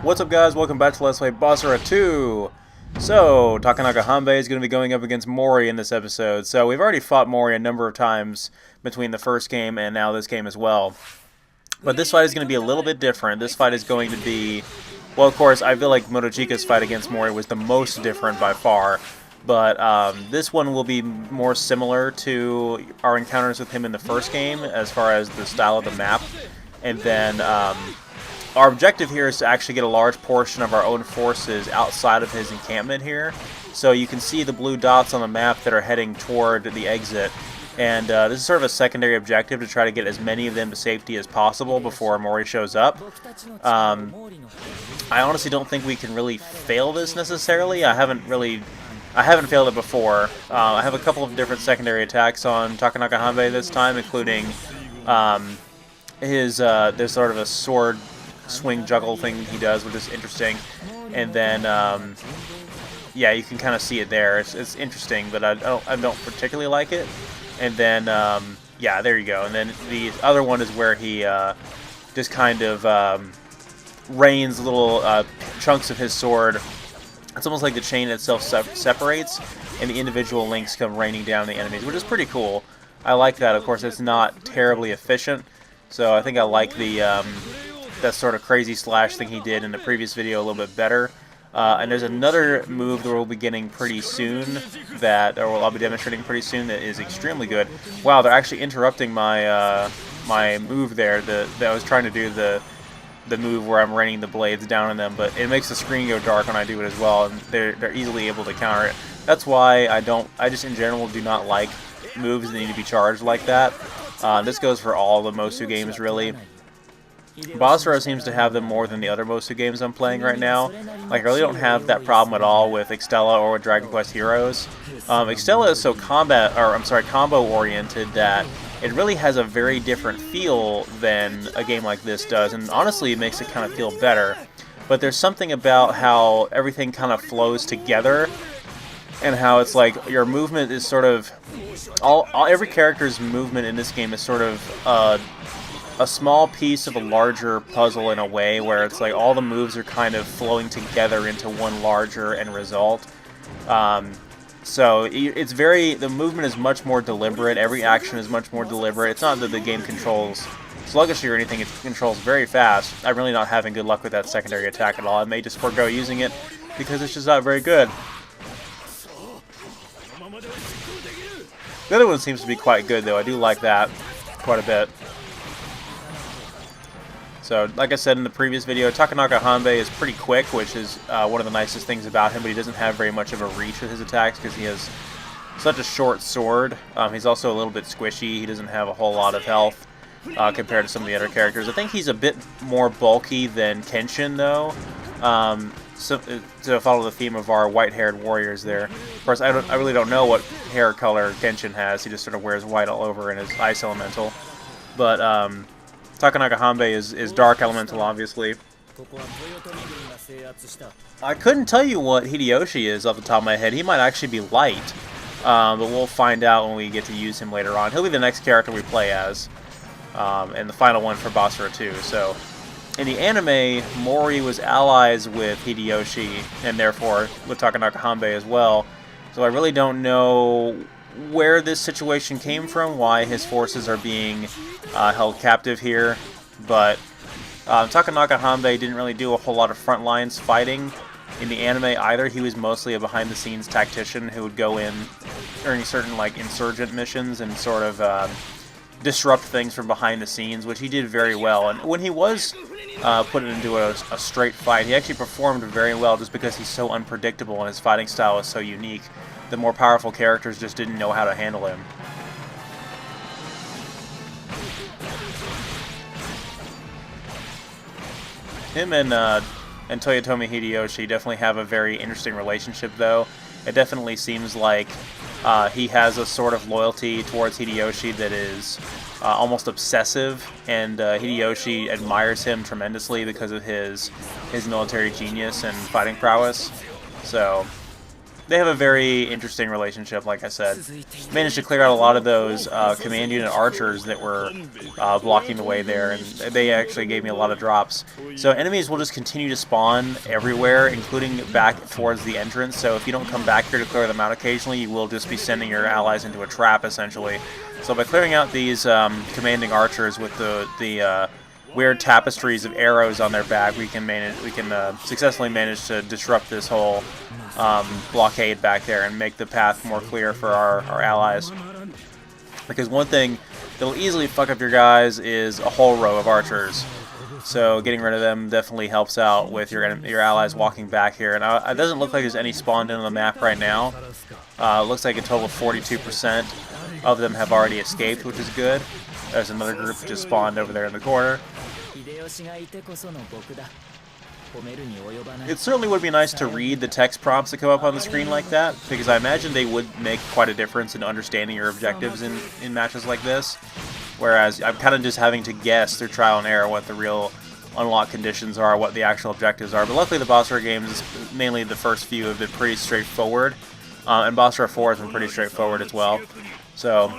What's up, guys? Welcome back to Let's Play Basara 2! So, Takanaka Hanbei is going to be going up against Mori in this episode. So, we've already fought Mori a number of times between the first game and now this game as well. But this fight is going to be a little bit different. This fight is going to be... Well, of course, I feel like Motochika's fight against Mori was the most different by far. But this one will be more similar to our encounters with him in the first game as far as the style of the map. And then... our objective here is to actually get a large portion of our own forces outside of his encampment here. So you can see the blue dots on the map that are heading toward the exit. And this is sort of a secondary objective to try to get as many of them to safety as possible before Mori shows up. I honestly don't think we can really fail this necessarily. I haven't failed it before. I have a couple of different secondary attacks on Takanaka Hanbei this time, including there's sort of a sword swing juggle thing he does, which is interesting. And then yeah, you can kind of see it there. It's interesting, but I don't particularly like it. And then yeah, there you go. And then the other one is where he just kind of rains little chunks of his sword. It's almost like the chain itself separates, and the individual links come raining down the enemies, which is pretty cool. I like that. Of course, it's not terribly efficient, so I think I like the that sort of crazy slash thing he did in the previous video a little bit better. And there's another move that we'll be getting pretty soon, I'll be demonstrating pretty soon, that is extremely good. Wow, they're actually interrupting my my move there. That I was trying to do the move where I'm raining the blades down on them, but it makes the screen go dark when I do it as well, and they're easily able to counter it. That's why I just in general do not like moves that need to be charged like that. This goes for all the Mosu games, really. Basara seems to have them more than the other Mosu games I'm playing right now. Like, I really don't have that problem at all with Extella or with Dragon Quest Heroes. Extella is so combo-oriented that it really has a very different feel than a game like this does, and honestly it makes it kind of feel better. But there's something about how everything kind of flows together, and how it's like your movement is sort of... every character's movement in this game is sort of a small piece of a larger puzzle in a way, where it's like all the moves are kind of flowing together into one larger end result. So it's the movement is much more deliberate, every action is much more deliberate. It's not that the game controls sluggishly or anything, it controls very fast. I'm really not having good luck with that secondary attack at all. I may just forego using it because it's just not very good. The other one seems to be quite good though, I do like that quite a bit. So, like I said in the previous video, Takanaka Hanbei is pretty quick, which is one of the nicest things about him, but he doesn't have very much of a reach with his attacks because he has such a short sword. He's also a little bit squishy. He doesn't have a whole lot of health compared to some of the other characters. I think he's a bit more bulky than Kenshin, though, to follow the theme of our white-haired warriors there. Of course, I really don't know what hair color Kenshin has. He just sort of wears white all over in his ice elemental. But, Takanaka Hanbei is Dark Elemental, obviously. I couldn't tell you what Hideyoshi is off the top of my head. He might actually be Light, but we'll find out when we get to use him later on. He'll be the next character we play as, and the final one for Basara 2. So, in the anime, Mori was allies with Hideyoshi, and therefore with Takanaka Hanbei as well. So I really don't know where this situation came from, why his forces are being held captive here, but Takanaka Hanbei didn't really do a whole lot of front lines fighting in the anime either. He was mostly a behind-the-scenes tactician who would go in during certain like insurgent missions and sort of disrupt things from behind the scenes, which he did very well. And when he was put into a straight fight, he actually performed very well just because he's so unpredictable and his fighting style is so unique. The more powerful characters just didn't know how to handle him. Him and Toyotomi Hideyoshi definitely have a very interesting relationship, though. It definitely seems like he has a sort of loyalty towards Hideyoshi that is almost obsessive, and Hideyoshi admires him tremendously because of his military genius and fighting prowess. So they have a very interesting relationship, like I said. Managed to clear out a lot of those command unit archers that were blocking the way there, and they actually gave me a lot of drops. So enemies will just continue to spawn everywhere, including back towards the entrance. So if you don't come back here to clear them out occasionally, you will just be sending your allies into a trap, essentially. So by clearing out these commanding archers with the weird tapestries of arrows on their back, we can successfully manage to disrupt this whole blockade back there and make the path more clear for our allies. Because one thing that'll easily fuck up your guys is a whole row of archers. So getting rid of them definitely helps out with your allies walking back here. And it doesn't look like there's any spawned in on the map right now. It looks like a total of 42% of them have already escaped, which is good. There's another group that just spawned over there in the corner. It certainly would be nice to read the text prompts that come up on the screen like that, because I imagine they would make quite a difference in understanding your objectives in matches like this. Whereas I'm kind of just having to guess through trial and error what the real unlock conditions are, what the actual objectives are. But luckily the Basara games, mainly the first few, have been pretty straightforward. And Basara 4 has been pretty straightforward as well. So,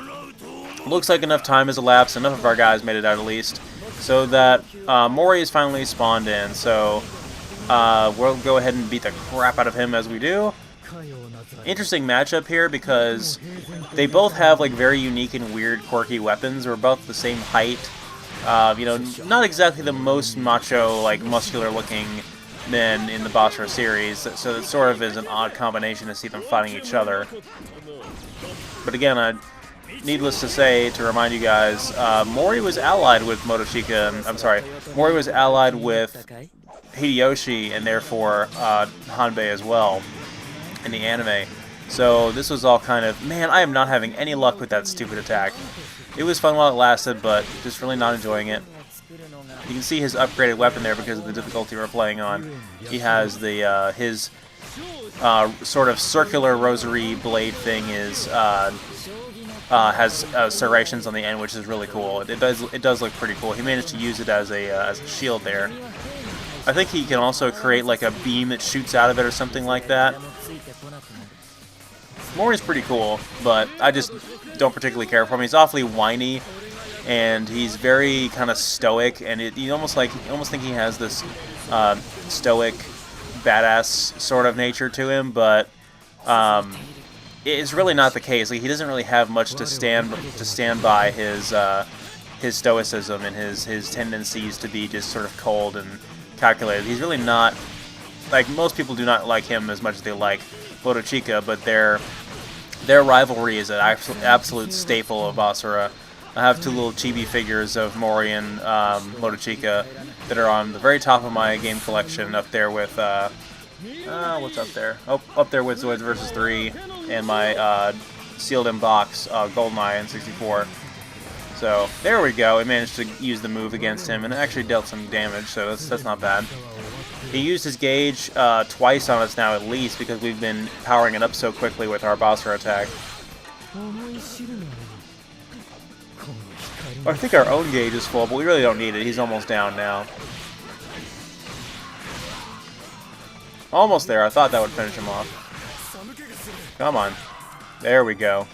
looks like enough time has elapsed, enough of our guys made it out at least, so that Mori is finally spawned in. So, we'll go ahead and beat the crap out of him as we do. Interesting matchup here because they both have like very unique and weird, quirky weapons. We're both the same height. You know, not exactly the most macho, like muscular-looking men in the Basara series. So it sort of is an odd combination to see them fighting each other. But again, needless to say, to remind you guys, Mori was allied with Motochika. I'm sorry, Mori was allied with Hideyoshi and therefore Hanbei as well in the anime. So this was all kind of, man, I am not having any luck with that stupid attack. It was fun while it lasted, but just really not enjoying it. You can see his upgraded weapon there because of the difficulty we're playing on. He has the his sort of circular rosary blade thing is has serrations on the end, which is really cool. It does look pretty cool. He managed to use it as a shield there. I think he can also create like a beam that shoots out of it or something like that. Mori's pretty cool, but I just don't particularly care for him. He's awfully whiny, and he's very kind of stoic, and you almost think he has this stoic, badass sort of nature to him, but it's really not the case. Like, he doesn't really have much to stand by his stoicism and his tendencies to be just sort of cold and calculated. He's really not, like, most people do not like him as much as they like Motochika, but their rivalry is an absolute staple of Basara. I have two little chibi figures of Mori and Motochika that are on the very top of my game collection, up there with what's up there? Oh, up there with Zoids vs. 3 and my sealed in box GoldenEye N64. So there we go. I managed to use the move against him, and it actually dealt some damage, so that's not bad. He used his gauge twice on us now at least, because we've been powering it up so quickly with our Basara attack. I think our own gauge is full, but we really don't need it. He's almost down now. Almost there. I thought that would finish him off. Come on. There we go.